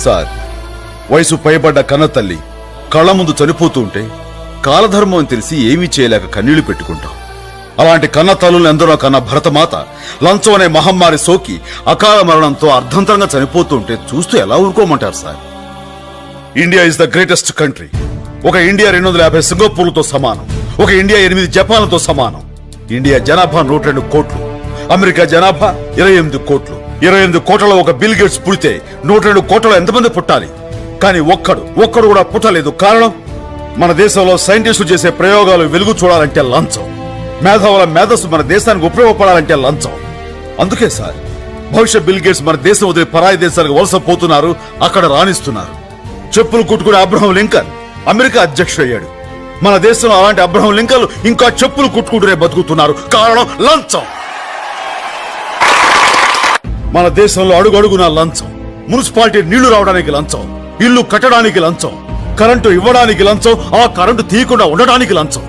Sir, వయసు పైబడ్డ కన్న తల్లి కళ్ళ ముందు చనిపోతూ ఉంటే కాలధర్మం అని తెలిసి ఏమీ చేయలేక కన్నీళ్లు పెట్టుకుంటాం. అలాంటి కన్న తల్లులను ఎందరో కన్న భరతమాత లంచం అనే మహమ్మారి సోకి అకాల మరణంతో అర్ధంతరంగా చనిపోతూ ఉంటే చూస్తూ ఎలా ఊరుకోమంటారు sir? India is the greatest country. ఒక ఇండియా 250 సింగపూర్లతో సమానం. ఒక ఇండియా 8 జపాన్లతో సమానం. ఇండియా జనాభా 102 కోట్లు. అమెరికా జనాభా 28 కోట్లు. 28 కోట్లలో ఒక బిల్ గేట్స్ పుడితే 102 కోట్లలో ఎంతమంది పుట్టాలి? కానీ ఒక్కడు కూడా పుట్టలేదు. కారణం, మన దేశంలో సైంటిస్టులు చేసే ప్రయోగాలు వెలుగు చూడాలంటే లంచం. మేధావుల మేధస్సు మన దేశానికి ఉపయోగపడాలంటే లంచం. అందుకే సార్, భవిష్యత్ బిల్ గేట్స్ మన దేశం వదిలి పరాయి దేశాలకు వలస పోతున్నారు, అక్కడ రాణిస్తున్నారు. చెప్పులు కుట్టుకునే అబ్రహం లింకన్ అమెరికా అధ్యక్షుడయ్యాడు. మన దేశంలో అలాంటి అబ్రహం లింకన్లు ఇంకా చెప్పులు కుట్టుకుంటూనే బతుకుతున్నారు. కారణం లంచం. మన దేశంలో అడుగడుగున లంచం. మున్సిపాలిటీ నీళ్లు రావడానికి లంచం, ఇల్లు కట్టడానికి లంచం, కరెంటు ఇవ్వడానికి లంచం, ఆ కరెంటు తీయకుండా ఉండడానికి లంచం,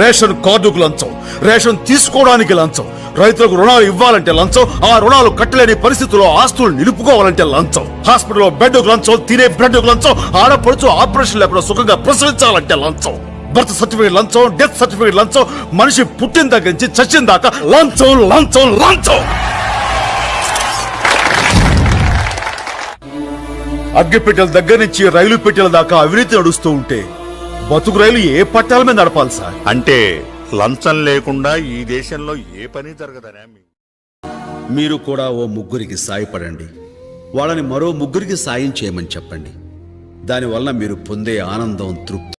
రేషన్ కార్డుకు లంచం, రేషన్ తీసుకోవడానికి లంచం, రైతులకు రుణాలు ఇవ్వాలంటే లంచం, ఆ రుణాలు కట్టలేని పరిస్థితుల్లో ఆస్తులు నిలుపుకోవాలంటే లంచం, హాస్పిటల్లో బెడ్కు లంచం, తినే బ్రెడ్కు లంచం, ఆడపడుచు ఆపరేషన్ లేకుండా సుఖంగా ప్రసవించాలంటే లంచం, బర్త్ సర్టిఫికేట్ లంచం, డెత్ సర్టిఫికేట్ లంచం, మనిషి పుట్టిన దగ్గర నుంచి చచ్చిన దాకా లంచం లంచం లంచం. అగ్గిపెట్టెల దగ్గర నుంచి రైలు పెట్టెల దాకా అవినీతి నడుస్తూ ఉంటే బతుకు రైలు ఏ పట్టాల మీద నడపాలి సార్? అంటే లంచం లేకుండా ఈ దేశంలో ఏ పని జరగదనే. మీరు కూడా ఓ ముగ్గురికి సాయపడండి. వాళ్ళని మరో ముగ్గురికి సాయం చేయమని చెప్పండి. దానివల్ల మీరు పొందే ఆనందం, తృప్తి